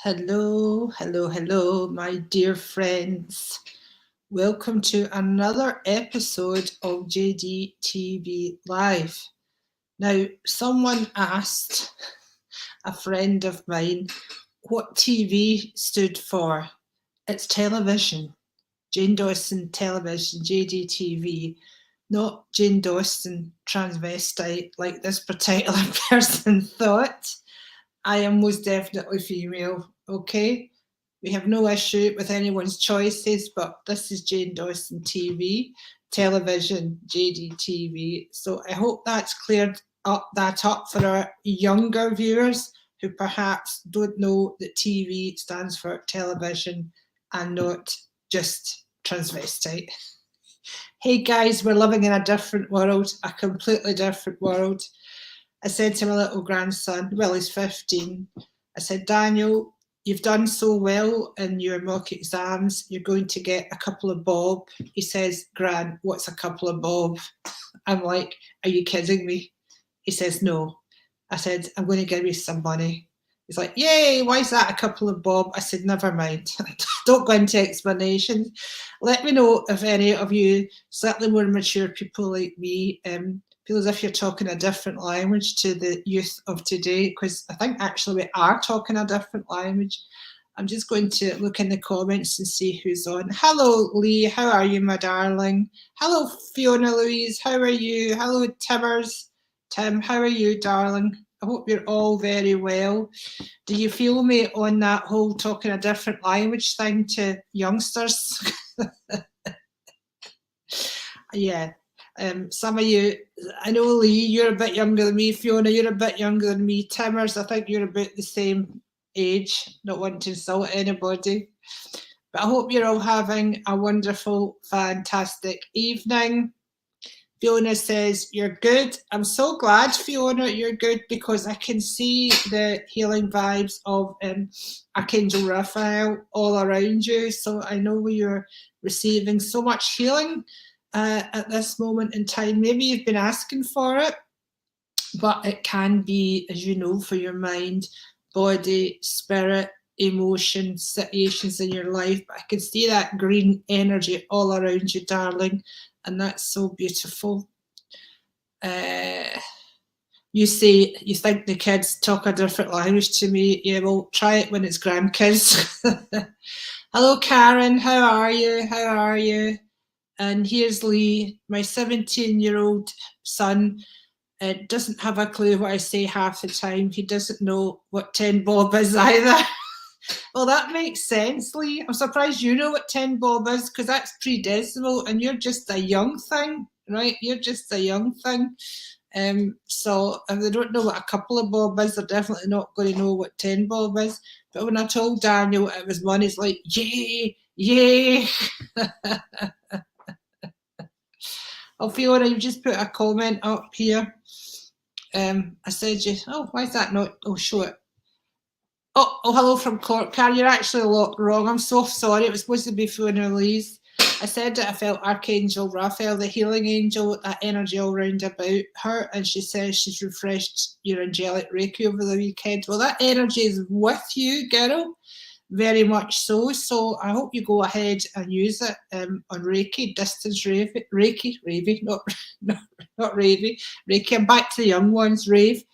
Hello, hello, hello, my dear friends. Welcome to another episode of JDTV Live. Now, someone asked a friend of mine what TV stood for. It's television. Jane Dawson Television, JDTV, not Jane Dawson transvestite like this particular person thought. I am most definitely female, okay? We have no issue with anyone's choices, but this is Jane Dawson TV, television, JDTV. So I hope that's cleared that up for our younger viewers who perhaps don't know that TV stands for television and not just transvestite. Hey guys, we're living in a different world, a completely different world. I said to my little grandson, well, he's 15, I said, Daniel, you've done so well in your mock exams, you're going to get a couple of bob. He says, Gran, what's a couple of bob? I'm like, are you kidding me? He says, no. I said, I'm going to give you some money. He's like, yay, why is that a couple of bob? I said, never mind. Don't go into explanations. Let me know if any of you, slightly more mature people like me, feel as if you're talking a different language to the youth of today, because I think actually we are talking a different language. I'm just going to look in the comments and see who's on. Hello, Lee. How are you, my darling? Hello, Fiona Louise. How are you? Hello, Timmers. Tim, how are you, darling? I hope you're all very well. Do you feel me on that whole talking a different language thing to youngsters? Yeah. Some of you, I know, Lee, you're a bit younger than me. Fiona, you're a bit younger than me. Timmers, I think you're about the same age. Not wanting to insult anybody. But I hope you're all having a wonderful, fantastic evening. Fiona says, you're good. I'm so glad, Fiona, you're good, because I can see the healing vibes of Archangel Raphael all around you. So I know you're receiving so much healing at this moment in time. Maybe you've been asking for it, but it can be, as you know, for your mind, body, spirit, emotions, situations in your life. But I can see that green energy all around you, darling, and that's so beautiful. You say you think the kids talk a different language to me. Yeah, well, try it when it's grandkids. Hello, Karen. How are you? How are you? And here's Lee, my 17-year-old son. Doesn't have a clue what I say half the time. He doesn't know what 10 bob is either. Well, that makes sense, Lee. I'm surprised you know what 10 bob is, because that's pre-decimal and you're just a young thing, right? You're just a young thing. So if they don't know what a couple of bob is, they're definitely not going to know what 10 bob is. But when I told Daniel it was money, it's like, yay, yay. Oh, Fiona, you just put a comment up here. I said you, oh, why is that not, oh, show it. Oh, hello from Cork. Karen, you're actually a lot wrong. I'm so sorry. It was supposed to be Fiona Louise. I said that I felt Archangel Raphael, the healing angel, that energy all round about her, and she says she's refreshed your angelic Reiki over the weekend. Well, that energy is with you, girl. Very much so. So I hope you go ahead and use it on Reiki, distance Reiki, not Ravy, Reiki. I'm back to the young ones, Rave,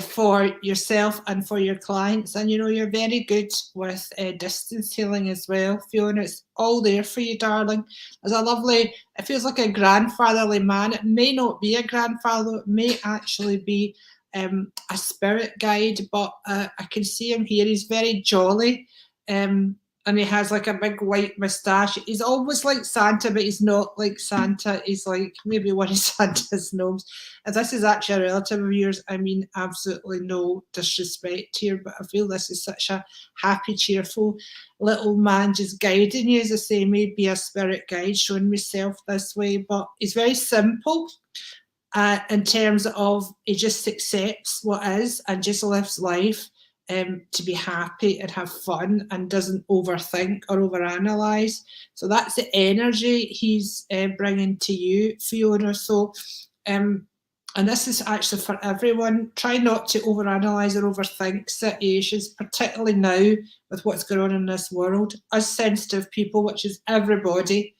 for yourself and for your clients. And you know, you're very good with distance healing as well, Fiona. It's all there for you, darling. There's a lovely, it feels like a grandfatherly man. It may not be a grandfather, it may actually be a spirit guide, but I can see him here. He's very jolly, and he has like a big white moustache. He's almost like Santa, but he's not like Santa. He's like maybe one of Santa's gnomes. If this is actually a relative of yours, I mean absolutely no disrespect here, but I feel this is such a happy, cheerful little man just guiding you. As I say, maybe a spirit guide showing myself this way, but he's very simple. In terms of he just accepts what is and just lives life to be happy and have fun and doesn't overthink or overanalyze. So that's the energy he's bringing to you, Fiona. So And this is actually for everyone. Try not to overanalyze or overthink situations, particularly now with what's going on in this world. Us sensitive people, which is everybody,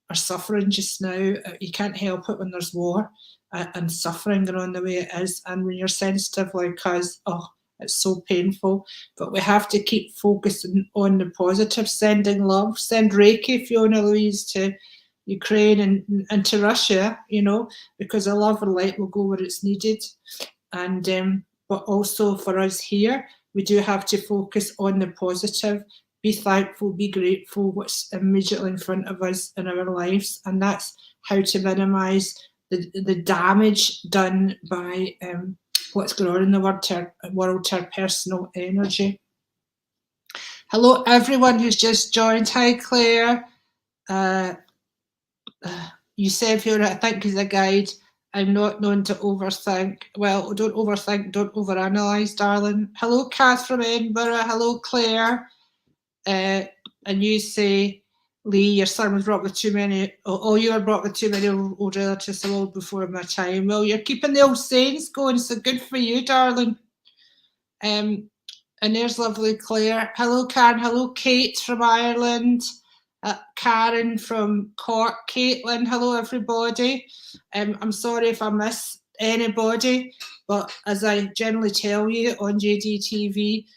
are suffering just now. You can't help it when there's war and suffering going on the way it is. And when you're sensitive like us, oh, it's so painful. But we have to keep focusing on the positive, sending love, send Reiki, Fiona Louise, to Ukraine and to Russia, you know, because the love and light will go where it's needed. And but also for us here, we do have to focus on the positive, be thankful, be grateful, what's immediately in front of us in our lives. And that's how to minimise the damage done by what's going on in the world to our personal energy. Hello, everyone who's just joined. Hi, Claire. You said, Fiona, I think is a guide. I'm not known to overthink. Well, don't overthink, don't overanalyze, darling. Hello, Kath from Edinburgh. Hello, Claire. And you say, Lee, your son was brought with too many, you were brought with too many old relatives, so old before my time. Well, you're keeping the old sayings going, so good for you, darling. And there's lovely Claire. Hello, Karen. Hello, Kate from Ireland. Karen from Cork. Caitlin. Hello, everybody. I'm sorry if I miss anybody, but as I generally tell you on JDTV,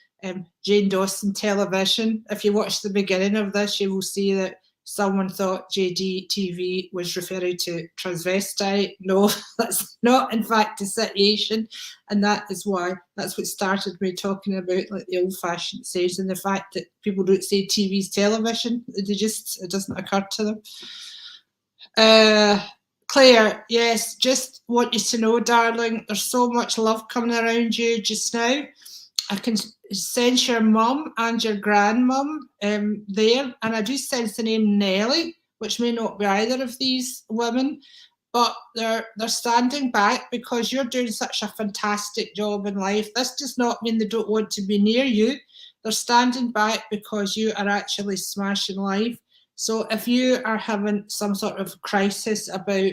Jane Dawson television, if you watch the beginning of this, you will see that someone thought JDTV was referring to transvestite. No, that's not in fact the situation, and that is why, that's what started me talking about like the old-fashioned sayings and the fact that people don't say TV's television. It doesn't occur to them. Claire, yes, just want you to know, darling, there's so much love coming around you just now. I can sense your mum and your grandmum there, and I do sense the name Nellie, which may not be either of these women, but they're standing back because you're doing such a fantastic job in life. This does not mean they don't want to be near you. They're standing back because you are actually smashing life. So if you are having some sort of crisis about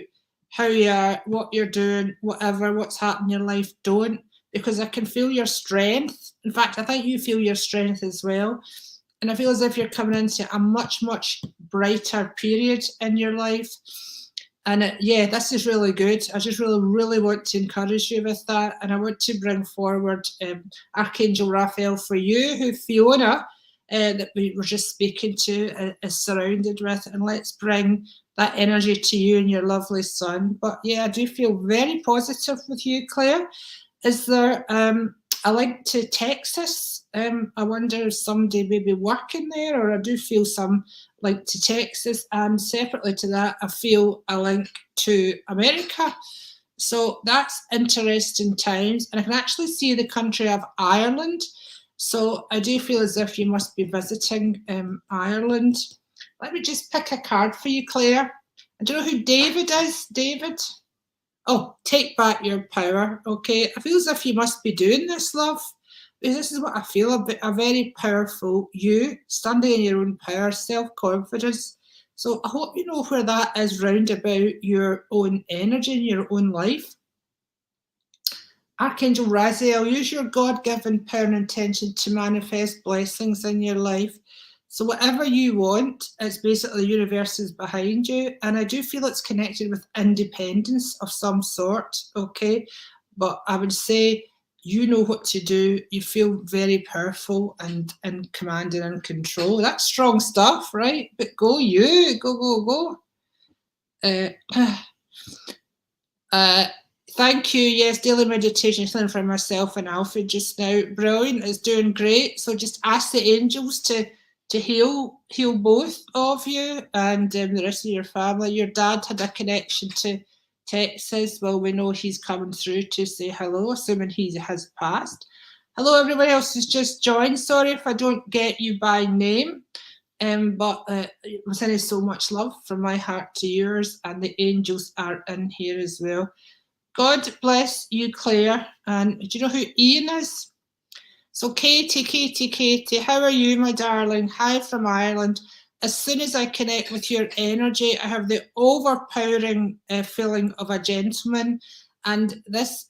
how you are, what you're doing, whatever, what's happening in your life, don't. Because I can feel your strength. In fact, I think you feel your strength as well. And I feel as if you're coming into a much, much brighter period in your life. And yeah, this is really good. I just really, really want to encourage you with that. And I want to bring forward Archangel Raphael for you, who Fiona, that we were just speaking to, is surrounded with. And let's bring that energy to you and your lovely son. But yeah, I do feel very positive with you, Claire. Is there a link to Texas? I wonder if somebody may be working there, or I do feel some link to Texas. And separately to that, I feel a link to America. So that's interesting times. And I can actually see the country of Ireland. So I do feel as if you must be visiting Ireland. Let me just pick a card for you, Claire. I don't know who David is. David? Oh, take back your power, okay? I feel as if you must be doing this, love. Because this is what I feel, a very powerful you, standing in your own power, self-confidence. So I hope you know where that is round about your own energy in your own life. Archangel Raziel, use your God-given power and intention to manifest blessings in your life. So whatever you want, it's basically the universe is behind you. And I do feel it's connected with independence of some sort, okay? But I would say you know what to do. You feel very powerful and in command and in control. That's strong stuff, right? But go you, go. Thank you. Yes, daily meditation for myself and Alfred just now. Brilliant. It's doing great. So just ask the angels to heal both of you and the rest of your family. Your dad had a connection to Texas. Well, we know he's coming through to say hello, assuming he has passed. Hello, everyone else who's just joined. Sorry if I don't get you by name, but I'm sending so much love from my heart to yours, and the angels are in here as well. God bless you, Claire. And do you know who Ian is? So Katie, how are you, my darling? Hi from Ireland. As soon as I connect with your energy, I have the overpowering feeling of a gentleman. And this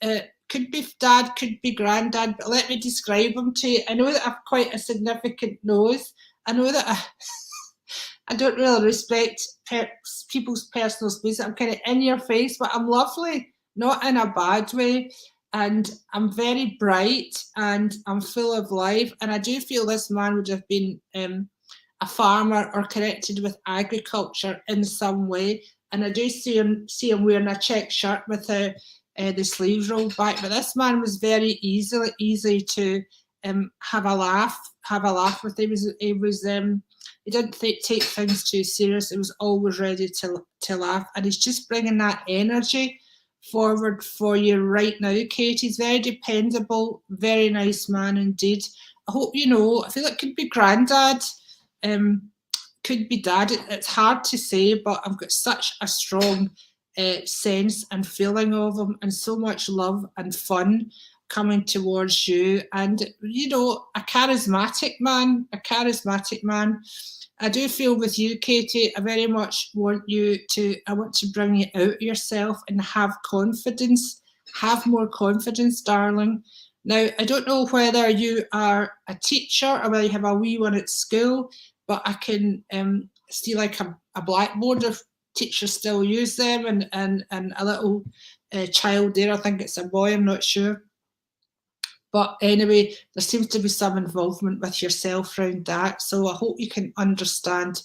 could be dad, could be granddad, but let me describe him to you. I know that I've quite a significant nose. I know that I don't really respect people's personal space. I'm kind of in your face, but I'm lovely, not in a bad way. And I'm very bright and I'm full of life. And I do feel this man would have been a farmer or connected with agriculture in some way. And I do see him wearing a check shirt with the sleeves rolled back. But this man was very easy to have a laugh with. He didn't take things too serious. He was always ready to laugh, and he's just bringing that energy forward for you right now, Kate. He's very dependable, very nice man indeed. I hope you know. I feel it could be granddad, could be dad. It's hard to say, but I've got such a strong sense and feeling of him, and so much love and fun coming towards you, and you know, a charismatic man. I do feel with you, Katie, I very much want to bring you out of yourself and have confidence. Have more confidence, darling. Now, I don't know whether you are a teacher or whether you have a wee one at school, but I can see like a blackboard if teachers still use them, and a little child there. I think it's a boy, I'm not sure. But anyway, there seems to be some involvement with yourself around that. So I hope you can understand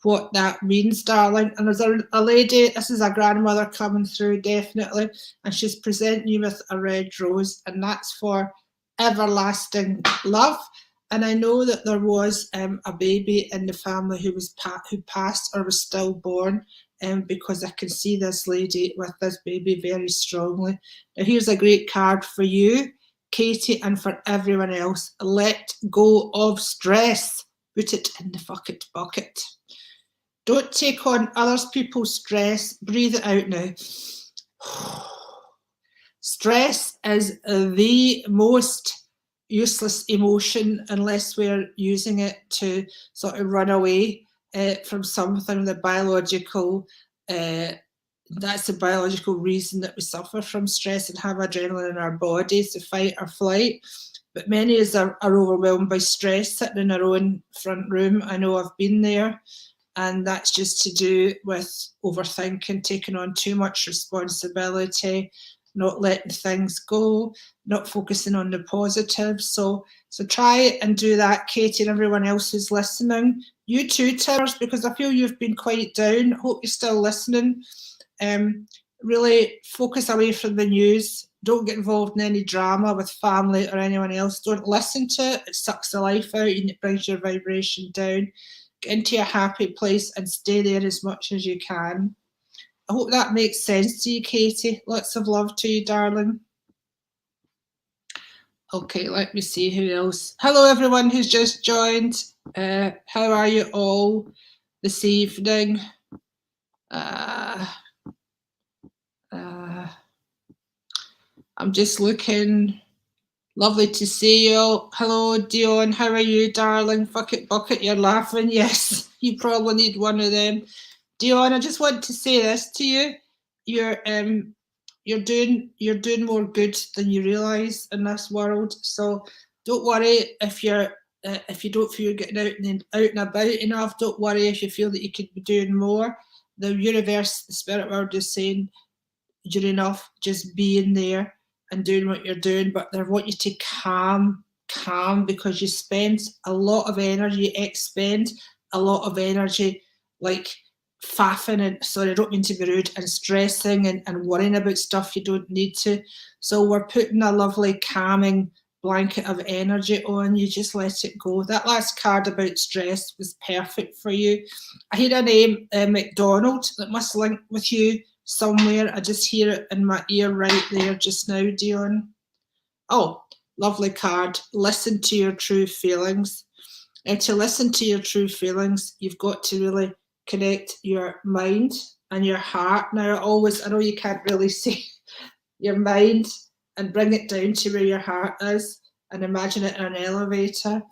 what that means, darling. And there's a lady, this is a grandmother coming through, definitely, and she's presenting you with a red rose, and that's for everlasting love. And I know that there was a baby in the family who passed or was stillborn, because I can see this lady with this baby very strongly. Now here's a great card for you, Katie, and for everyone else. Let go of stress. Put it in the bucket. Don't take on other people's stress. Breathe it out now. Stress is the most useless emotion unless we're using it to sort of run away from something. That's the biological reason that we suffer from stress and have adrenaline in our bodies to fight or flight. But many of us are overwhelmed by stress sitting in our own front room. I know I've been there. And that's just to do with overthinking, taking on too much responsibility, not letting things go, not focusing on the positives. So try and do that, Katie, and everyone else who's listening. You too, Timmers, because I feel you've been quite down. Hope you're still listening. Really focus away from the news. Don't get involved in any drama with family or anyone else. Don't listen to it. It sucks the life out and it brings your vibration down. Get into a happy place and stay there as much as you can. I hope that makes sense to you, Katie. Lots of love to you, darling. Okay, let me see who else. Hello, everyone who's just joined. How are you all this evening? I'm just looking. Lovely to see you all. Hello, Dion. How are you, darling? Bucket, you're laughing. Yes, you probably need one of them. Dion, I just want to say this to you. You're doing more good than you realise in this world. So don't worry if you don't feel you're getting out and about enough. Don't worry if you feel that you could be doing more. The universe, the spirit world is saying you're enough. Just being there and doing what you're doing, but they want you to calm, because you spend a lot of energy, expend a lot of energy, like faffing and, sorry, I don't mean to be rude, and stressing and worrying about stuff you don't need to. So we're putting a lovely calming blanket of energy on you. Just let it go. That last card about stress was perfect for you. I hear a name, McDonald, that must link with you somewhere. I just hear it in my ear right there just now, Dion. Oh, lovely card. Listen to your true feelings. And to listen to your true feelings, you've got to really connect your mind and your heart. Now, I know you can't really see your mind, and bring it down to where your heart is and imagine it in an elevator,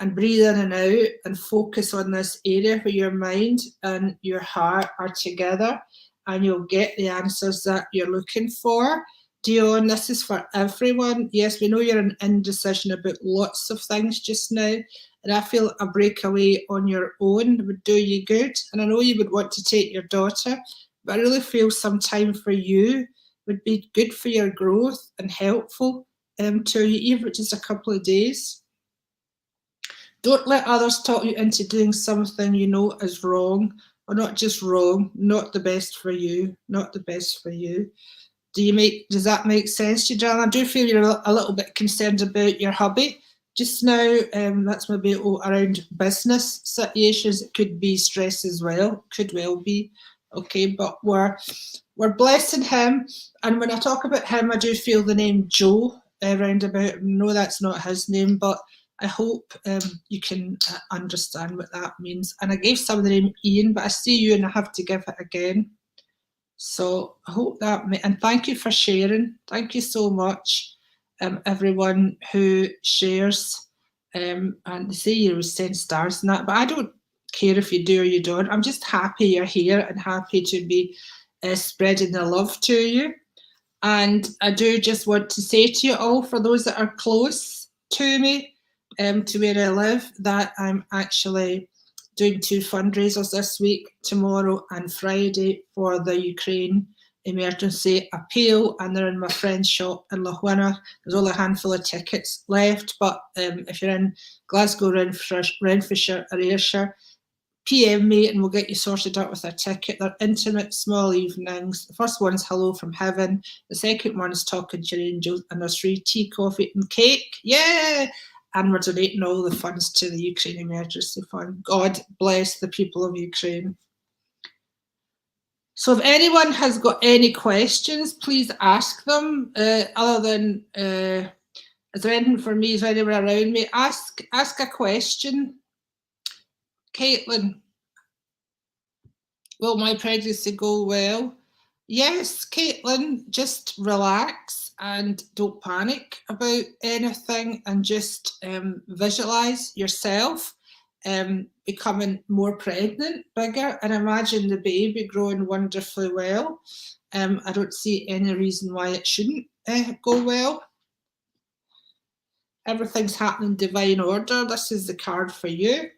and breathe in and out and focus on this area where your mind and your heart are together. and you'll get the answers that you're looking for. Dion, this is for everyone. Yes, we know you're in indecision about lots of things just now, and I feel a breakaway on your own would do you good. And I know you would want to take your daughter, but I really feel some time for you would be good for your growth and helpful to you, even just a couple of days. Don't let others talk you into doing something you know is wrong, or not just wrong, not the best for you, not the best for you. Does that make sense to you, darling? I do feel you're a little bit concerned about your hubby just now. That's maybe around business situations. It could be stress as well, could well be. Okay, but we're blessing him. And when I talk about him, I do feel the name Joe around about. No, that's not his name, but I hope you can understand what that means. And I gave some of the name Ian, but I see you and I have to give it again. So I hope that, and thank you for sharing. Thank you so much, everyone who shares. And they say you was 10 stars and that, but I don't care if you do or you don't. I'm just happy you're here and happy to be spreading the love to you. And I do just want to say to you all, for those that are close to me, to where I live, that I'm actually doing 2 fundraisers this week, tomorrow and Friday, for the Ukraine emergency appeal, and they're in my friend's shop in Lochwinnoch. There's only a handful of tickets left, but if you're in Glasgow, Renfrewshire or Ayrshire, PM me and we'll get you sorted out with a ticket. They're intimate, small evenings. The first one's Hello from Heaven. The second one's Talking to Your Angels, and there's free tea, coffee and cake. Yeah! And we're donating all the funds to the Ukraine Emergency Fund. God bless the people of Ukraine. So if anyone has got any questions, please ask them. Other than, is there anything for me? Is there anywhere around me? Ask a question. Caitlin, will my pregnancy go well? Yes, Caitlin, just relax and don't panic about anything, and just visualise yourself becoming more pregnant, bigger, and imagine the baby growing wonderfully well. I don't see any reason why it shouldn't go well. Everything's happening in divine order. This is the card for you.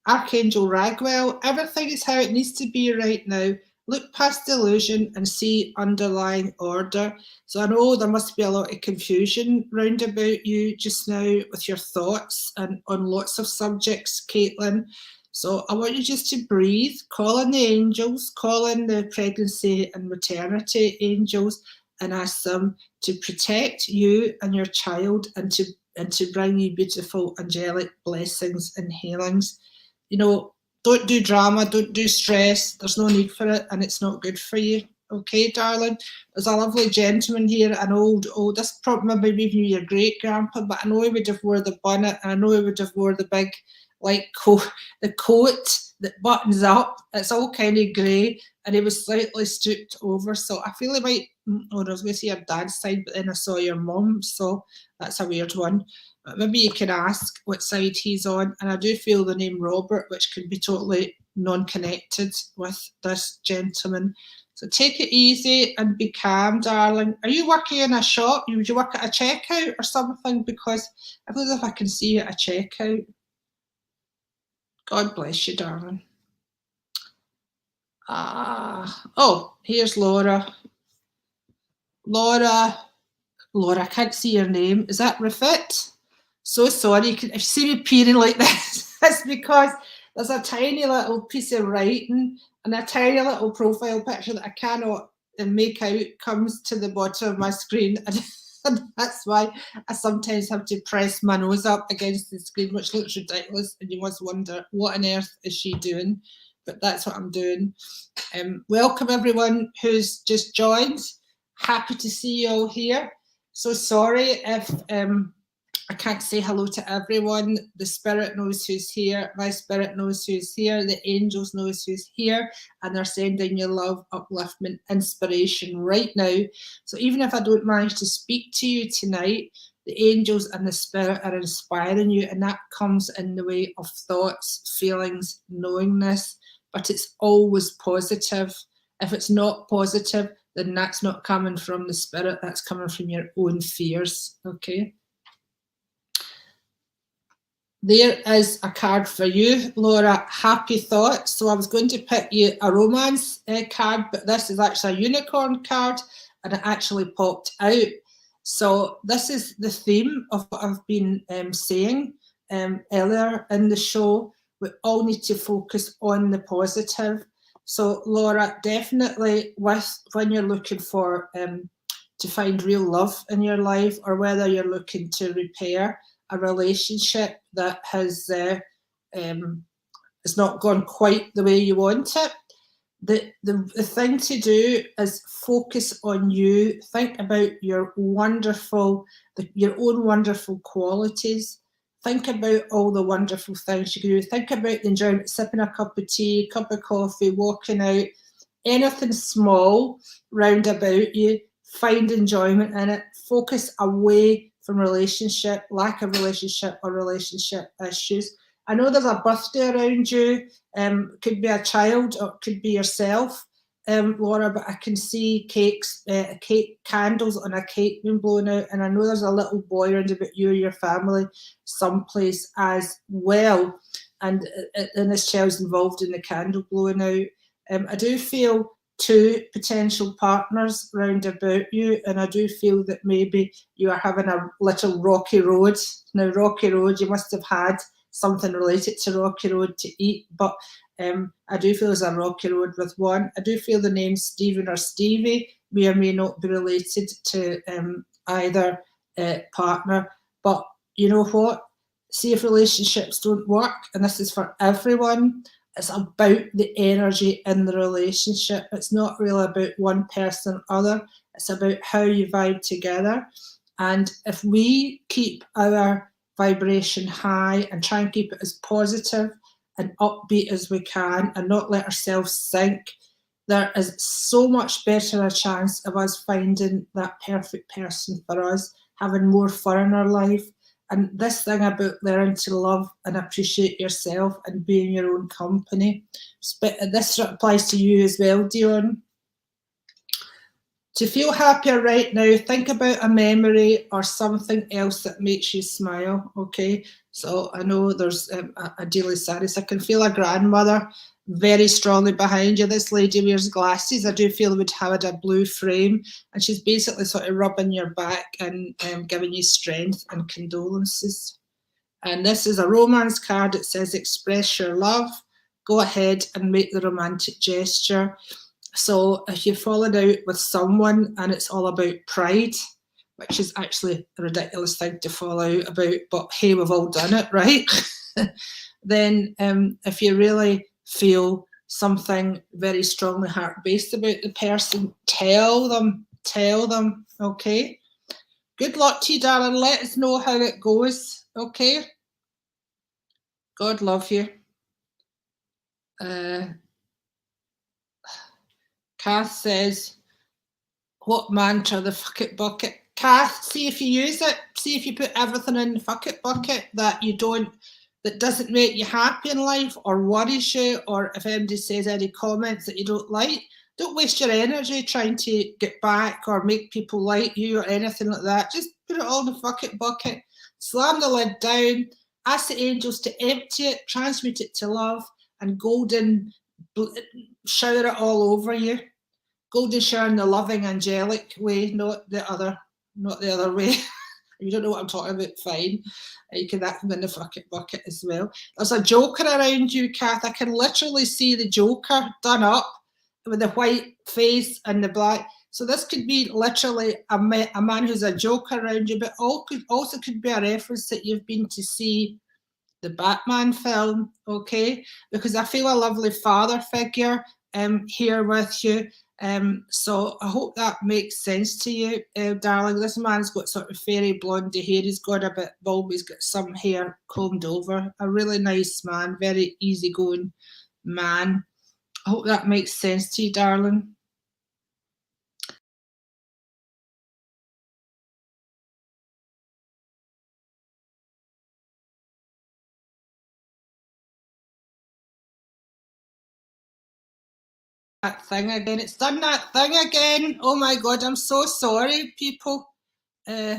Archangel Ragwell, everything is how it needs to be right now. Look past the illusion and see underlying order. So I know there must be a lot of confusion round about you just now with your thoughts and on lots of subjects, Caitlin. So I want you just to breathe, call in the angels, call in the pregnancy and maternity angels, and ask them to protect you and your child, and to bring you beautiful angelic blessings and healings. You know, don't do drama, don't do stress. There's no need for it, and it's not good for you. Okay, darling? There's a lovely gentleman here, an old, this probably maybe even your great grandpa, but I know he would have wore the bonnet, and I know he would have wore the big, like, the coat that buttons up. It's all kind of grey, and he was slightly stooped over. So I feel he might, I was going to say your dad's side, but then I saw your mum, so that's a weird one. But maybe you can ask what side he's on. And I do feel the name Robert, which can be totally non-connected with this gentleman. So take it easy and be calm, darling. Are you working in a shop? Would you work at a checkout or something? Because I feel as if I can see you at a checkout. God bless you, darling. Oh, here's Laura. Laura, I can't see your name. Is that Rafit? So sorry, if you see me peering like this, that's because there's a tiny little piece of writing and a tiny little profile picture that I cannot make out comes to the bottom of my screen. And that's why I sometimes have to press my nose up against the screen, which looks ridiculous. And you must wonder, what on earth is she doing? But that's what I'm doing. Welcome everyone who's just joined. Happy to see you all here. So sorry if I can't say hello to everyone. The spirit knows who's here. My spirit knows who's here. The angels knows who's here. And they're sending you love, upliftment, inspiration right now. So even if I don't manage to speak to you tonight, the angels and the spirit are inspiring you. And that comes in the way of thoughts, feelings, knowingness. But it's always positive. If it's not positive, then that's not coming from the spirit, that's coming from your own fears, okay? There is a card for you, Laura, happy thoughts. So I was going to pick you a romance card, but this is actually a unicorn card, and it actually popped out. So this is the theme of what I've been saying earlier in the show. We all need to focus on the positive. So Laura, definitely when you're looking for to find real love in your life, or whether you're looking to repair a relationship that has not gone quite the way you want it, the thing to do is focus on you. Think about your your own wonderful qualities. Think about all the wonderful things you can do. Think about the enjoyment, sipping a cup of tea, cup of coffee, walking out, anything small round about you. Find enjoyment in it. Focus away from lack of relationship or relationship issues. I know there's a birthday around you. Could be a child or it could be yourself, Laura, but I can see candles on a cake being blown out, and I know there's a little boy around about you or your family someplace as well, and this child's involved in the candle blowing out. I do feel two potential partners round about you, and I do feel that maybe you are having a little rocky road. Now, rocky road, you must have had something related to rocky road to eat, but I do feel there's a rocky road with one. I do feel the name Stephen or Stevie may or may not be related to either partner, but you know what? See if relationships don't work, and this is for everyone. It's about the energy in the relationship. It's not really about one person or other. It's about how you vibe together. And if we keep our vibration high and try and keep it as positive and upbeat as we can and not let ourselves sink, there is so much better a chance of us finding that perfect person for us, having more fun in our life. And this thing about learning to love and appreciate yourself and be in your own company, this applies to you as well, Dion. To feel happier right now, think about a memory or something else that makes you smile, okay? So I know there's a daily sadness. I can feel a grandmother very strongly behind you. This lady wears glasses. I do feel would have a blue frame, and she's basically sort of rubbing your back and giving you strength and condolences. And this is a romance card. It says express your love. Go ahead and make the romantic gesture. So if you've fallen out with someone and it's all about pride, which is actually a ridiculous thing to fall out about, but hey, we've all done it, right? Then if you really feel something very strongly heart-based about the person, tell them, okay? Good luck to you, darling. Let us know how it goes, okay? God love you. Kath says, what mantra, the fuck it bucket? Kath, see if you use it. See if you put everything in the fuck it bucket that doesn't make you happy in life or worries you, or if anybody says any comments that you don't like, don't waste your energy trying to get back or make people like you or anything like that. Just put it all in the fuck it bucket. Slam the lid down. Ask the angels to empty it, transmute it to love, and golden shower it all over you. Golden shower in the loving, angelic way, not the other way. If you don't know what I'm talking about, fine. You can that in the fuck it bucket as well. There's a joker around you, Kath. I can literally see the joker done up with the white face and the black. So this could be literally a man who's a joker around you, but also could be a reference that you've been to see the Batman film, okay? Because I feel a lovely father figure here with you. So I hope that makes sense to you, darling. This man's got sort of fairy blondie hair. He's got a bit bulb. He's got some hair combed over. A really nice man, very easygoing man. I hope that makes sense to you, darling. that thing again. It's done that thing again. Oh my God, I'm so sorry, people. Uh,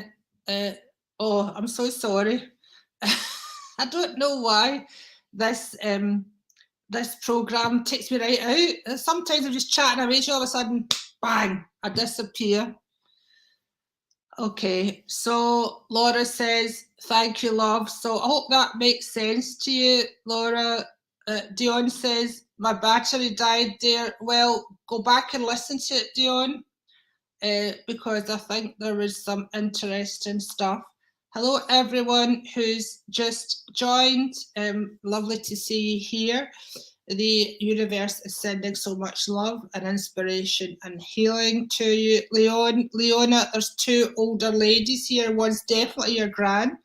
oh, I'm so sorry. I don't know why this this program takes me right out. Sometimes I'm just chatting away, so all of a sudden, bang, I disappear. Okay, so Laura says, thank you, love. So I hope that makes sense to you, Laura. Dion says, my battery died there. Well, go back and listen to it, Dion, because I think there was some interesting stuff. Hello, everyone who's just joined. Lovely to see you here. The universe is sending so much love and inspiration and healing to you. Leona, there's two older ladies here. One's definitely your gran,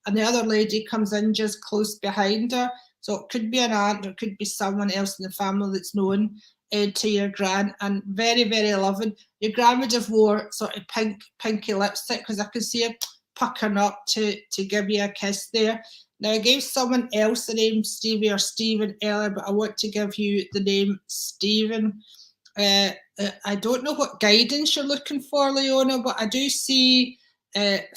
and the other lady comes in just close behind her. So it could be an aunt, or it could be someone else in the family that's known to your gran, and very, very loving. Your gran would have wore sort of pinky lipstick, because I can see her puckering up to give you a kiss there. Now, I gave someone else the name Stevie or Stephen earlier, but I want to give you the name Stephen. I don't know what guidance you're looking for, Leona, but I do see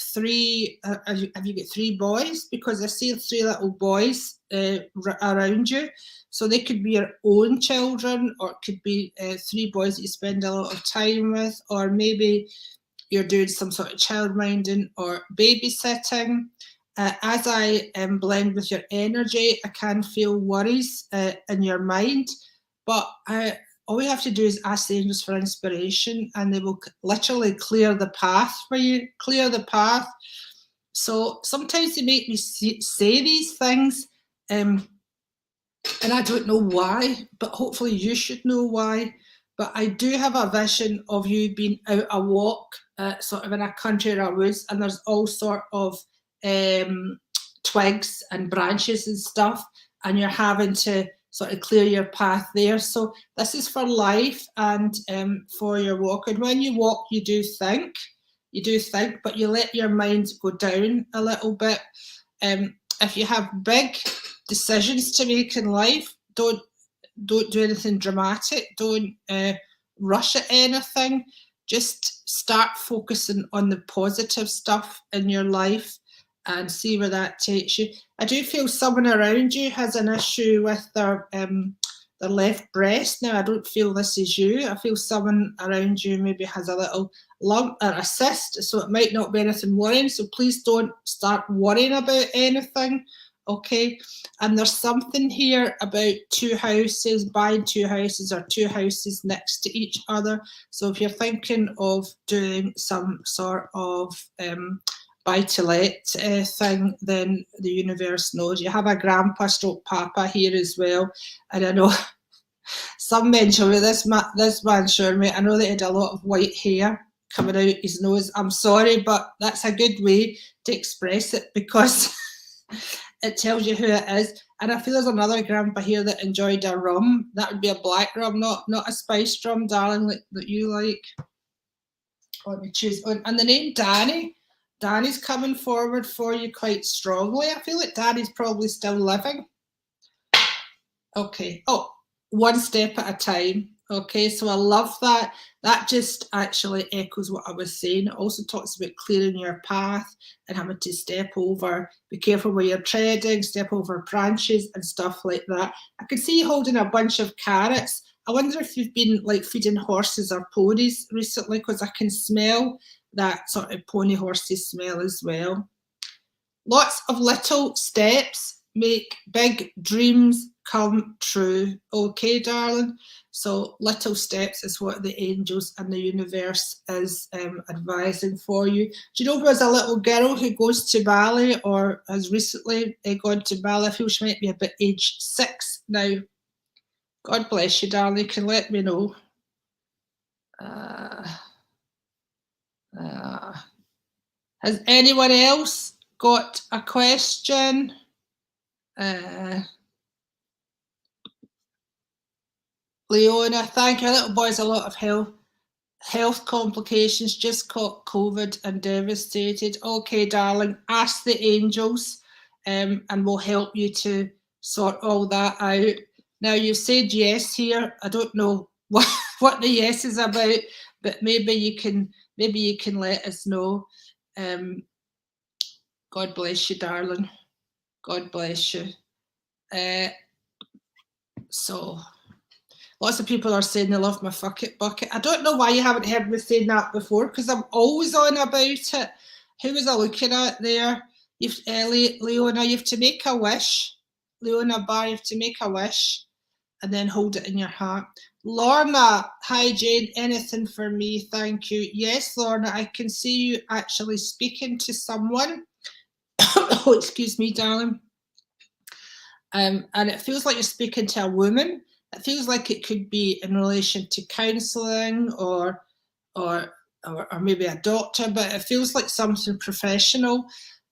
three. Have you got three boys? Because I see three little boys around you. So they could be your own children, or it could be three boys that you spend a lot of time with, or maybe you're doing some sort of childminding or babysitting. As I blend with your energy, I can feel worries in your mind, but all you have to do is ask the angels for inspiration, and they will literally clear the path for you, clear the path. So sometimes they make me say these things, and I don't know why, but hopefully you should know why. But I do have a vision of you being out a walk, sort of in a country or a woods, and there's all sort of twigs and branches and stuff, and you're having to sort of clear your path there. So this is for life and for your walk. And when you walk, you do think, but you let your mind go down a little bit. If you have big decisions to make in life, don't do anything dramatic. Don't rush at anything. Just start focusing on the positive stuff in your life and see where that takes you. I do feel someone around you has an issue with their left breast. Now, I don't feel this is you. I feel someone around you maybe has a little lump or a cyst, so it might not be anything worrying. So please don't start worrying about anything. Okay, and there's something here about two houses, buying two houses or two houses next to each other. So if you're thinking of doing some sort of buy-to-let thing, then the universe knows. You have a grandpa stroke papa here as well, and I know some men show me, this man showed me, I know they had a lot of white hair coming out his nose. I'm sorry, but that's a good way to express it, because it tells you who it is. And I feel there's another grandpa here that enjoyed a rum. That would be a black rum, not a spiced rum, darling, that you like. Let me choose. And the name Danny. Danny's coming forward for you quite strongly. I feel like Danny's probably still living. Okay. Oh, one step at a time. Okay, so I love that. That just actually echoes what I was saying. It also talks about clearing your path and having to step over, be careful where you're treading, step over branches and stuff like that. I can see you holding a bunch of carrots. I wonder if you've been like feeding horses or ponies recently, because I can smell that sort of pony horsey smell as well. Lots of little steps make big dreams come true. Okay, darling? So little steps is what the angels and the universe is advising for you. Do you know there's a little girl who goes to Bali, or has recently gone to Bali? I feel she might be about age 6 now. God bless you, darling. You can let me know. Has anyone else got a question? Leona, thank you. Little boy's a lot of health complications, just caught COVID and devastated. Okay, darling, ask the angels and we'll help you to sort all that out. Now, you've said yes here. I don't know what the yes is about, but maybe you can let us know. God bless you, darling. God bless you. So lots of people are saying they love my fuck it bucket. I don't know why you haven't heard me saying that before, because I'm always on about it. Who was I looking at there? You've Leona, you have to make a wish. Leona Bar, you have to make a wish and then hold it in your heart. Lorna, hi Jane, anything for me, thank you. Yes, Lorna, I can see you actually speaking to someone. Oh, excuse me, darling. And it feels like you're speaking to a woman. It feels like it could be in relation to counselling or maybe a doctor, but it feels like something professional.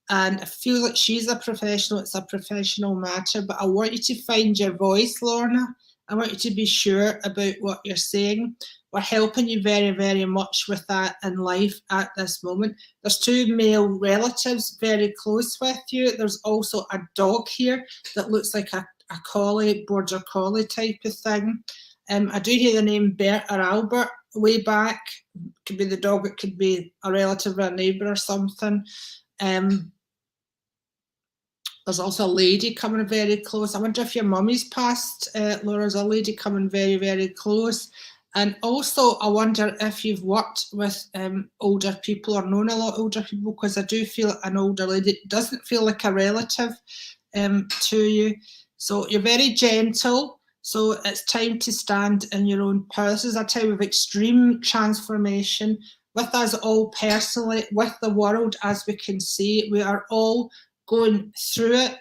And I feel like she's a professional, it's a professional matter, but I want you to find your voice, Lorna. I want you to be sure about what you're saying. We're helping you very, very much with that in life at this moment. There's two male relatives very close with you. There's also a dog here that looks like a collie, border collie type of thing. I do hear the name Bert or Albert way back. It could be the dog, it could be a relative or a neighbour or something. There's also a lady coming very close. I wonder if your mummy's passed, Laura's a lady coming very, very close. And also, I wonder if you've worked with older people or known a lot older people, because I do feel an older lady. It doesn't feel like a relative to you. So you're very gentle. So it's time to stand in your own power. This is a time of extreme transformation with us all personally, with the world, as we can see. We are all going through it.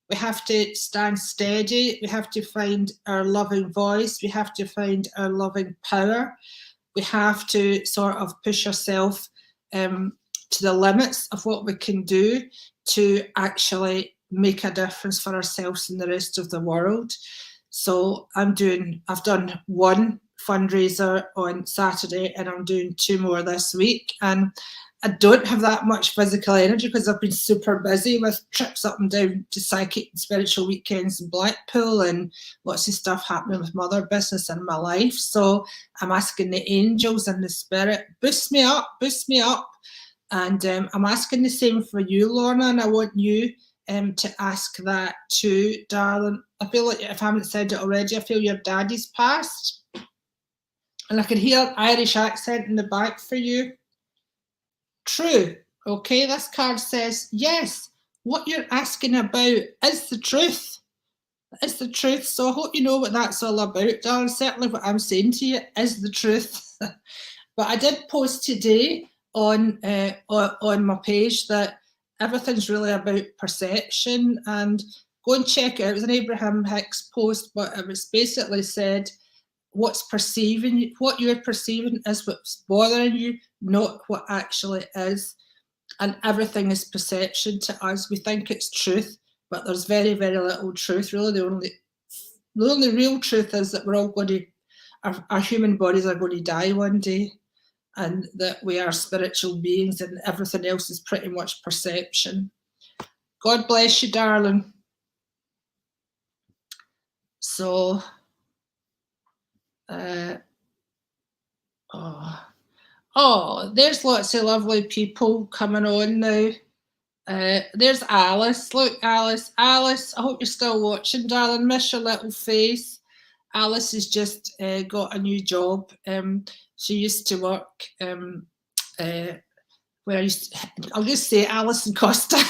We have to stand steady. We have to find our loving voice. We have to find our loving power. We have to sort of push ourselves to the limits of what we can do to actually make a difference for ourselves and the rest of the world. So I've done one fundraiser on Saturday and I'm doing 2 more this week. And I don't have that much physical energy because I've been super busy with trips up and down to psychic and spiritual weekends in Blackpool and lots of stuff happening with my other business in my life. So I'm asking the angels and the spirit, boost me up. And I'm asking the same for you, Lorna, and I want you to ask that too, darling. I feel like, if I haven't said it already, I feel your daddy's passed. And I can hear an Irish accent in the back for you. True. Okay, this card says, yes, what you're asking about is the truth. It's the truth. So I hope you know what that's all about, darling. Certainly what I'm saying to you is the truth. But I did post today on my page that everything's really about perception, and go and check it out. It was an Abraham Hicks post, but it was basically said, what you're perceiving is what's bothering you, not what actually is. And everything is perception to us. We think it's truth, but there's very, very little truth. Really, the only real truth is that we're all going to, our human bodies are going to die one day, and that we are spiritual beings, and everything else is pretty much perception. God bless you, darling. So, there's lots of lovely people coming on now. There's Alice. Look, Alice, I hope you're still watching, darling. Miss your little face. Alice has just got a new job. She used to work where I'll just say Alice and Costa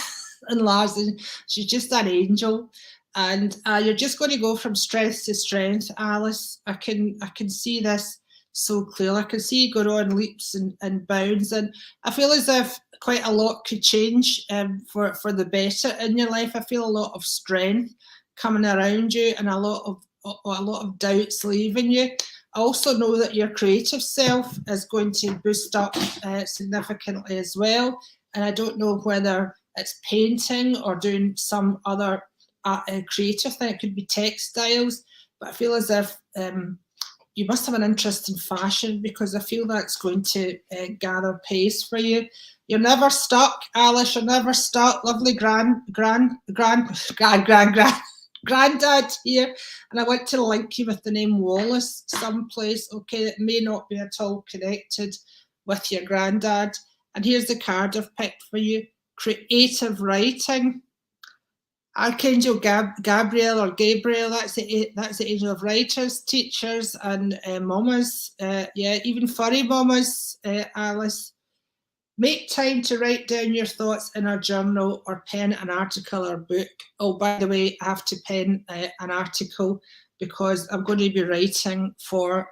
and Larson. She's just an angel. And you're just going to go from strength to strength, Alice. I can see this so clearly. I can see you go on leaps and bounds. And I feel as if quite a lot could change for the better in your life. I feel a lot of strength coming around you and a lot of doubts leaving you. I also know that your creative self is going to boost up significantly as well. And I don't know whether it's painting or doing some other creative thing. It could be textiles, but I feel as if you must have an interest in fashion, because I feel that's going to gather pace for you. You're never stuck, Alice. You're never stuck. Lovely grand. granddad here, and I want to link you with the name Wallace someplace, okay, that may not be at all connected with your granddad. And here's the card I've picked for you: creative writing. Archangel Gabriel or Gabriel, that's the angel of writers, teachers, and mamas. Yeah, even furry mamas, Alice. Make time to write down your thoughts in a journal or pen an article or book. Oh, by the way, I have to pen an article because I'm going to be writing for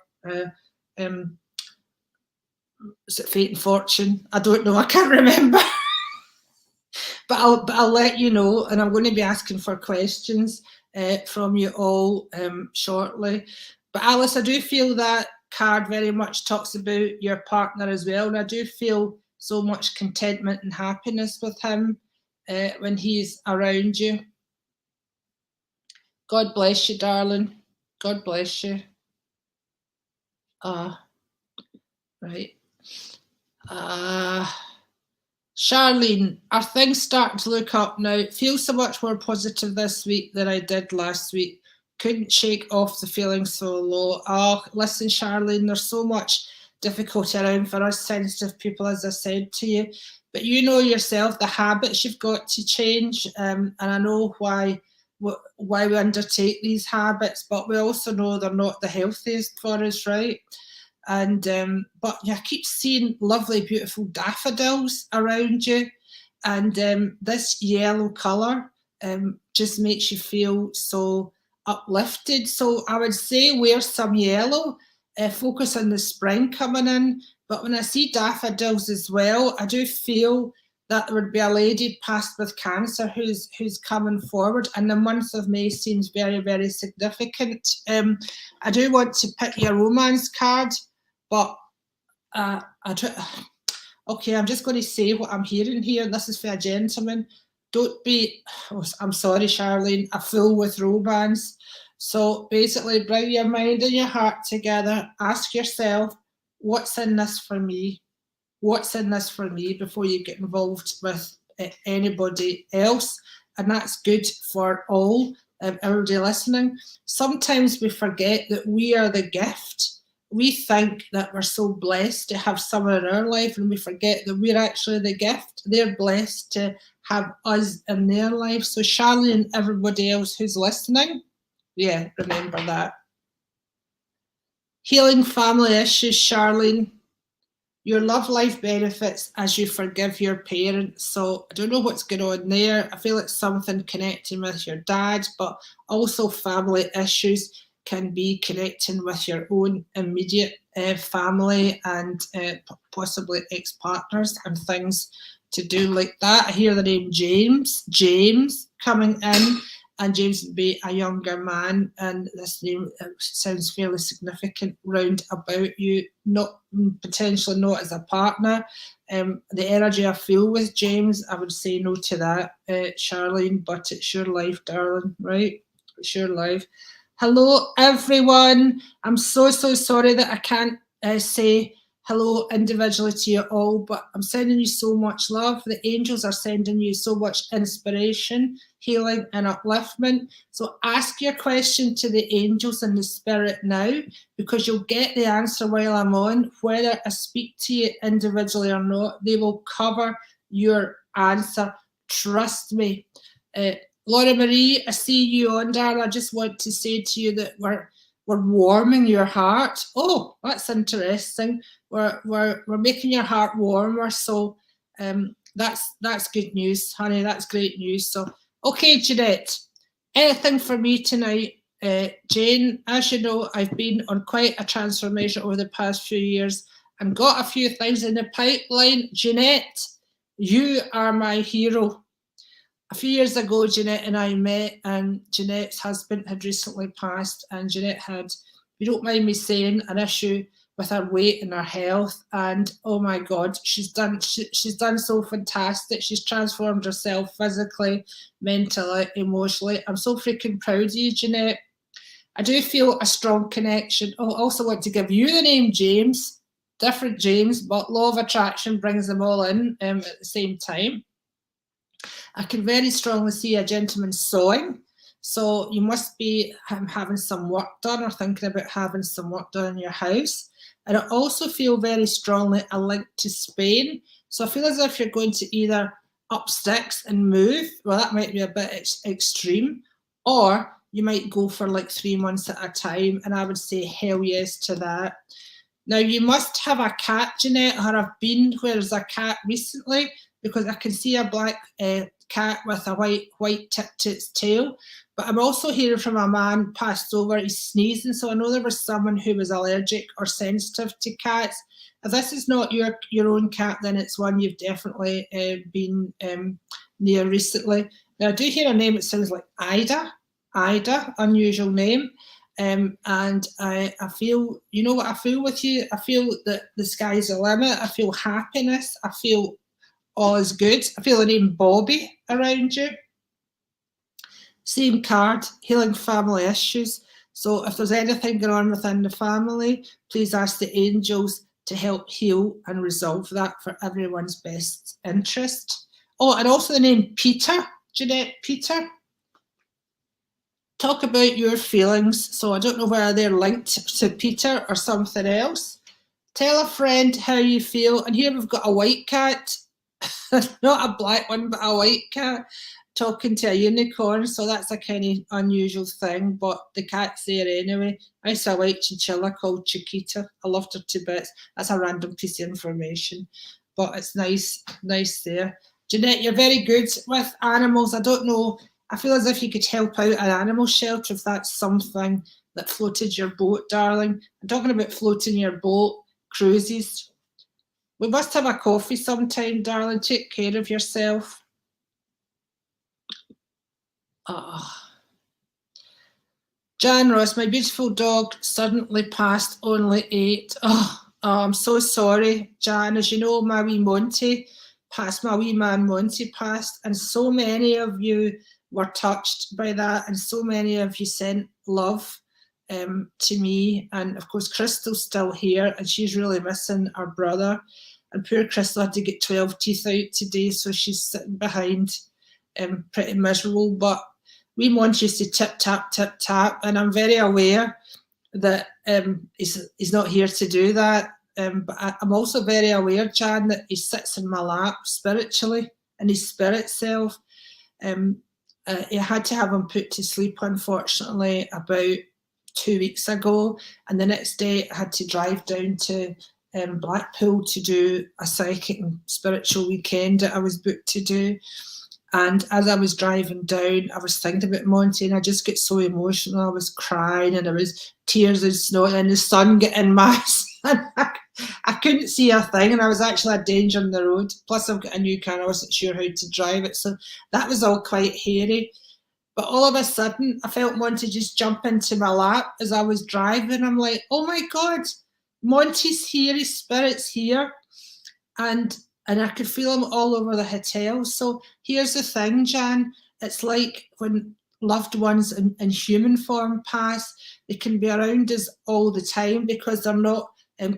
is it Fate and Fortune? I don't know, I can't remember. But I'll let you know, and I'm going to be asking for questions from you all shortly. But Alice, I do feel that card very much talks about your partner as well, and I do feel so much contentment and happiness with him when he's around you. God bless you, darling. God bless you. Right. Charlene, are things starting to look up now? It feels so much more positive this week than I did last week. Couldn't shake off the feeling so low. Oh, listen, Charlene, there's so much difficulty around for us sensitive people, as I said to you. But you know yourself, the habits you've got to change. And I know why we undertake these habits, but we also know they're not the healthiest for us, right? And but I keep seeing lovely, beautiful daffodils around you, and this yellow colour just makes you feel so uplifted. So I would say wear some yellow, focus on the spring coming in. But when I see daffodils as well, I do feel that there would be a lady passed with cancer who's coming forward, and the month of May seems very, very significant. I do want to pick your romance card, but okay, I'm just going to say what I'm hearing here. This is for a gentleman. Don't be, I'm sorry, Charlene, a fool with romance. So basically, bring your mind and your heart together. Ask yourself, what's in this for me? What's in this for me before you get involved with anybody else? And that's good for all, everybody listening. Sometimes we forget that we are the gift. We think that we're so blessed to have someone in our life, and we forget that we're actually the gift. They're blessed to have us in their life. So Charlene and everybody else who's listening, yeah, remember that. Healing family issues, Charlene. Your love life benefits as you forgive your parents. So I don't know what's going on there. I feel it's something connecting with your dad, but also family issues can be connecting with your own immediate family and possibly ex-partners and things to do like that. I hear the name James coming in, and James would be a younger man, and this name sounds fairly significant round about you, not potentially not as a partner. The energy I feel with James, I would say no to that, Charlene, but it's your life, darling, right? It's your life. Hello, everyone. I'm so sorry that I can't say hello individually to you all, but I'm sending you so much love. The angels are sending you so much inspiration, healing, and upliftment. So ask your question to the angels and the spirit now, because you'll get the answer while I'm on. Whether I speak to you individually or not, they will cover your answer. Trust me. Laura Marie, I see you on, darling. I just want to say to you that we're warming your heart. Oh, that's interesting. We're making your heart warmer. So that's good news, honey. That's great news. So okay, Jeanette, anything for me tonight? Jane, as you know, I've been on quite a transformation over the past few years and got a few things in the pipeline. Jeanette, you are my hero. A few years ago, Jeanette and I met, and Jeanette's husband had recently passed, and Jeanette had, if you don't mind me saying, an issue with her weight and her health. And oh my God, she's done so fantastic. She's transformed herself physically, mentally, emotionally. I'm so freaking proud of you, Jeanette. I do feel a strong connection. I also want to give you the name James, different James, but law of attraction brings them all in at the same time. I can very strongly see a gentleman sewing. So you must be having some work done or thinking about having some work done in your house. And I also feel very strongly a link to Spain. So I feel as if you're going to either up sticks and move. Well, that might be a bit extreme. Or you might go for like 3 months at a time. And I would say hell yes to that. Now, you must have a cat, Jeanette, or have been where there's a cat recently, because I can see a black cat with a white tip to its tail. But I'm also hearing from a man passed over, he's sneezing, so I know there was someone who was allergic or sensitive to cats. If this is not your own cat, then it's one you've definitely been near recently. Now, I do hear a name that sounds like Ida, unusual name. And I feel, you know what I feel with you? I feel that the sky's the limit. I feel happiness. I feel all is good. I feel the name Bobby around you. Same card, healing family issues. So if there's anything going on within the family, please ask the angels to help heal and resolve that for everyone's best interest. Oh, and also the name Peter, Jeanette, Peter. Talk about your feelings. So I don't know whether they're linked to Peter or something else. Tell a friend how you feel. And here we've got a white cat, not a black one, but a white cat talking to a unicorn. So that's a kind of unusual thing, but the cat's there anyway. I saw a white chinchilla called Chiquita. I loved her to bits. That's a random piece of information, but it's nice there. Jeanette, you're very good with animals. I don't know. I feel as if you could help out an animal shelter if that's something that floated your boat, darling. I'm talking about floating your boat, cruises. We must have a coffee sometime, darling. Take care of yourself. Oh. Jan Ross, my beautiful dog suddenly passed, only 8. Oh, I'm so sorry, Jan. As you know, my wee Monty passed, my wee man Monty passed, and so many of you were touched by that, and so many of you sent love to me. And of course, Crystal's still here, and she's really missing her brother. And poor Crystal had to get 12 teeth out today, so she's sitting behind, pretty miserable. But we want you to tip, tap, tip, tap, and I'm very aware that he's not here to do that. But I'm also very aware, Jan, that he sits in my lap spiritually, in his spirit self. I had to have him put to sleep, unfortunately, about 2 weeks ago. And the next day I had to drive down to Blackpool to do a psychic and spiritual weekend that I was booked to do. And as I was driving down, I was thinking about Monty, and I just get so emotional. I was crying, and there was tears and snow, and the sun getting mass. I couldn't see a thing, and I was actually a danger on the road. Plus, I've got a new car. I wasn't sure how to drive it, so that was all quite hairy. But all of a sudden, I felt Monty just jump into my lap as I was driving. I'm like, oh my God, Monty's here, his spirit's here. And I could feel him all over the hotel. So here's the thing, Jan. It's like when loved ones in human form pass, they can be around us all the time because they're not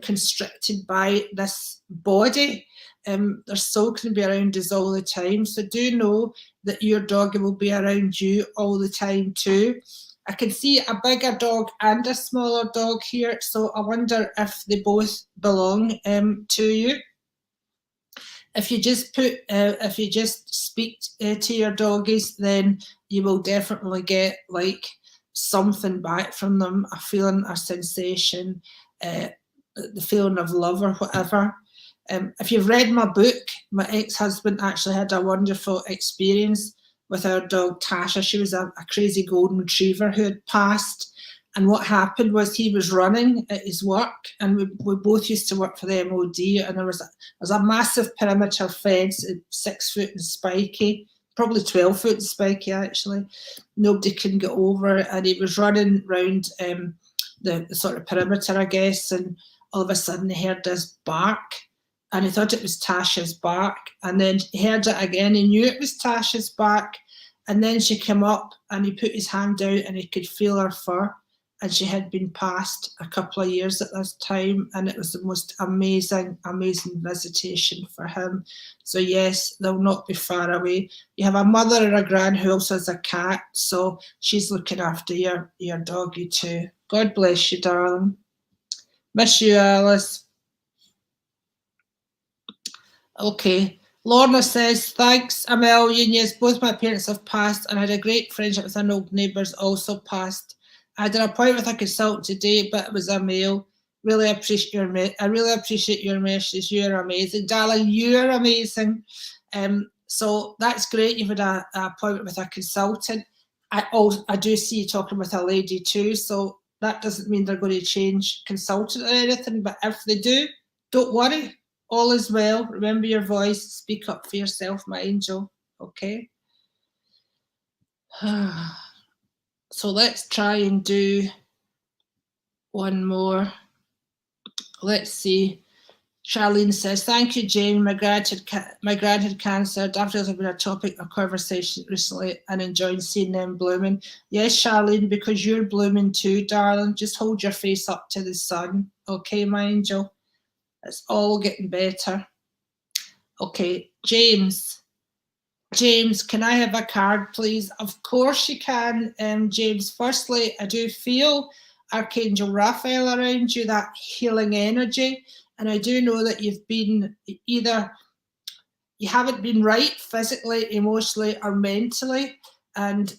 constricted by this body. Their soul can be around us all the time. So do know that your dog will be around you all the time too. I can see a bigger dog and a smaller dog here. So I wonder if they both belong to you. If you just speak to your doggies, then you will definitely get like something back from them, a feeling, a sensation, the feeling of love or whatever. If you've read my book, my ex-husband actually had a wonderful experience with our dog Tasha. She was a crazy golden retriever who had passed. And what happened was he was running at his work, and we both used to work for the MOD, and there was a massive perimeter fence, 6 foot and spiky, probably 12 foot and spiky actually. Nobody can get over it, and he was running around the sort of perimeter, I guess, and all of a sudden he heard this bark, and he thought it was Tasha's bark, and then he heard it again, he knew it was Tasha's bark, and then she came up, and he put his hand out, and he could feel her fur. and she had been passed a couple of years at this time, and it was the most amazing, amazing visitation for him. So yes, they'll not be far away. You have a mother and a gran who also has a cat, so she's looking after your doggy too. God bless you, darling. Miss you, Alice. Okay. Lorna says, thanks a million. Yes, both my parents have passed, and I had a great friendship with an old neighbours also passed. I had an appointment with a consultant today, but it was a male. I really appreciate your message. You're amazing. Darling, you're amazing. So that's great. You've had an appointment with a consultant. I do see you talking with a lady too, so that doesn't mean they're going to change consultant or anything, but if they do, don't worry. All is well. Remember your voice. Speak up for yourself, my angel. Okay. So let's try and do one more. Let's see. Charlene says, thank you, Jane. My grad had cancer. Daffodils have been a topic of conversation recently and enjoying seeing them blooming. Yes, Charlene, because you're blooming too, darling. Just hold your face up to the sun. Okay, my angel? It's all getting better. Okay, James. James, can I have a card, please? Of course you can, James. Firstly, I do feel Archangel Raphael around you, that healing energy. And I do know that you've been either, you haven't been right physically, emotionally, or mentally. And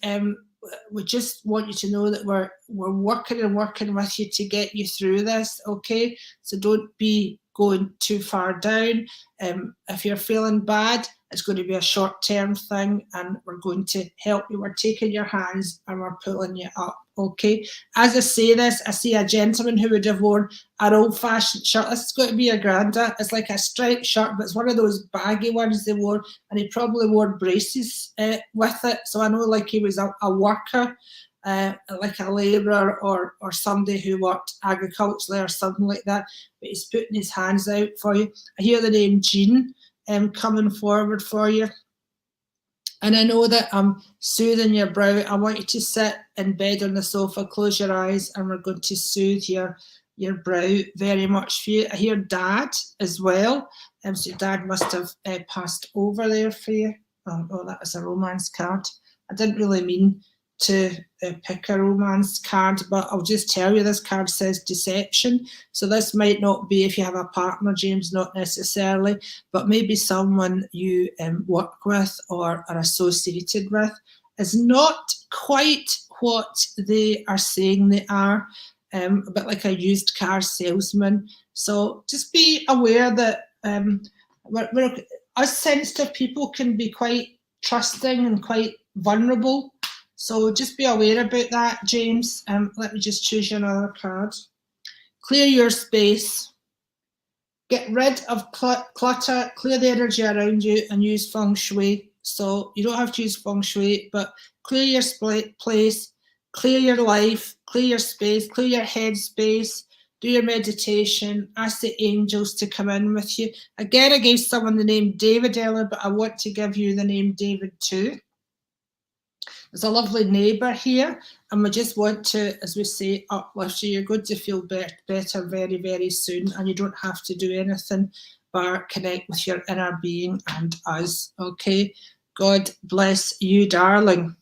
we just want you to know that we're working and working with you to get you through this, okay? So don't be going too far down. If you're feeling bad, it's going to be a short-term thing, and we're going to help you. We're taking your hands and we're pulling you up, okay? As I say this, I see a gentleman who would have worn an old-fashioned shirt. This is going to be a granda. It's like a striped shirt, but it's one of those baggy ones they wore, and he probably wore braces with it. So I know like he was a worker, like a labourer or somebody who worked agriculturally or something like that, but he's putting his hands out for you. I hear the name Jean coming forward for you. And I know that I'm soothing your brow. I want you to sit in bed on the sofa, close your eyes, and we're going to soothe your brow very much for you. I hear Dad as well. So Dad must have passed over there for you. Oh, that was a romance card. I didn't really mean to pick a romance card, but I'll just tell you this card says deception. So this might not be if you have a partner, James, not necessarily, but maybe someone you work with or are associated with is not quite what they are saying they are, a bit like a used car salesman. So just be aware that us sensitive people can be quite trusting and quite vulnerable. So just be aware about that, James. Let me just choose you another card. Clear your space. Get rid of clutter, clear the energy around you, and use feng shui. So you don't have to use feng shui, but clear your place, clear your life, clear your space, clear your head space, do your meditation, ask the angels to come in with you. Again, I gave someone the name David earlier, but I want to give you the name David too. There's a lovely neighbour here, and we just want to, as we say, uplift you. You're going to feel better very, very soon, and you don't have to do anything but connect with your inner being and us, okay? God bless you, darling.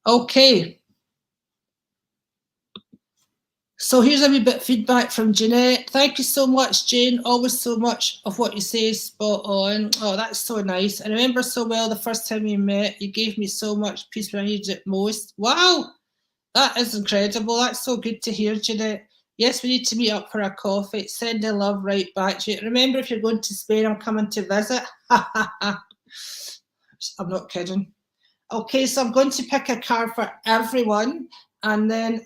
Okay. So here's a wee bit of feedback from Jeanette. Thank you so much, Jane. Always so much of what you say is spot on. Oh, that's so nice. I remember so well the first time we met. You gave me so much peace when I needed it most. Wow, that is incredible. That's so good to hear, Jeanette. Yes, we need to meet up for a coffee. Sending love right back to you. Remember, if you're going to Spain, I'm coming to visit. I'm not kidding. Okay, so I'm going to pick a card for everyone, and then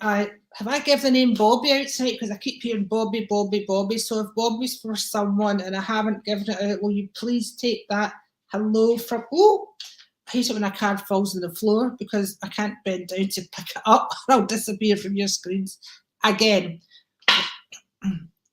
have I given the name Bobby out tonight? Because I keep hearing Bobby, Bobby, Bobby. So if Bobby's for someone and I haven't given it out, will you please take that hello from... Oh, I hate it when a card falls on the floor because I can't bend down to pick it up or I'll disappear from your screens again.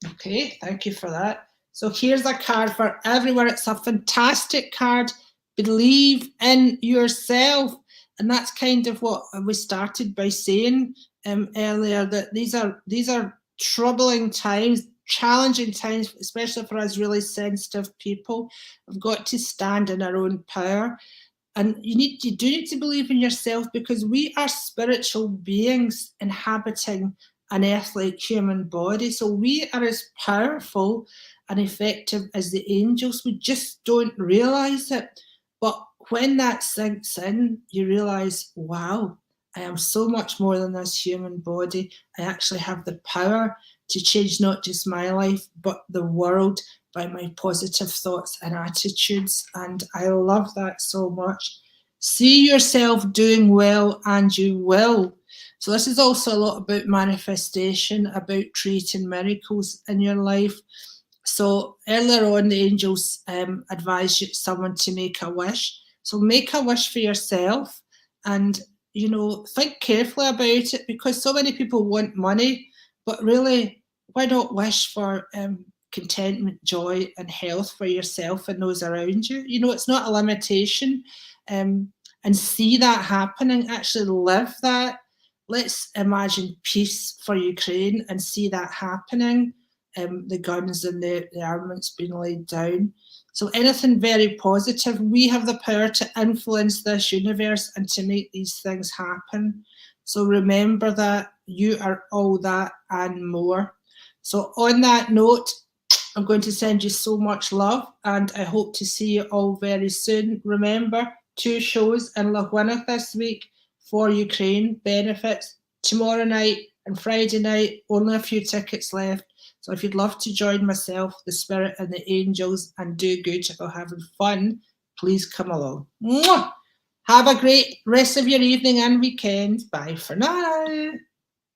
Okay, thank you for that. So here's a card for everyone. It's a fantastic card. Believe in yourself. And that's kind of what we started by saying earlier, that these are troubling times, challenging times, especially for us really sensitive people. We've got to stand in our own power. And you do need to believe in yourself, because we are spiritual beings inhabiting an earthly human body. So we are as powerful and effective as the angels. We just don't realize it. But when that sinks in, you realize, wow, I am so much more than this human body. I actually have the power to change not just my life, but the world, by my positive thoughts and attitudes. And I love that so much. See yourself doing well and you will. So this is also a lot about manifestation, about creating miracles in your life. So earlier on, the angels advised someone to make a wish. So make a wish for yourself, and think carefully about it, because so many people want money, but really, why not wish for contentment, joy, and health for yourself and those around you? It's not a limitation, and see that happening. Actually, live that. Let's imagine peace for Ukraine and see that happening. The guns and the armaments being laid down. So anything very positive, we have the power to influence this universe and to make these things happen. So remember that you are all that and more. So on that note, I'm going to send you so much love, and I hope to see you all very soon. Remember, 2 shows in Loughwinnock this week for Ukraine benefits. Tomorrow night and Friday night, only a few tickets left. So if you'd love to join myself, the Spirit and the angels, and do good or having fun, please come along. Mwah! Have a great rest of your evening and weekend. Bye for now.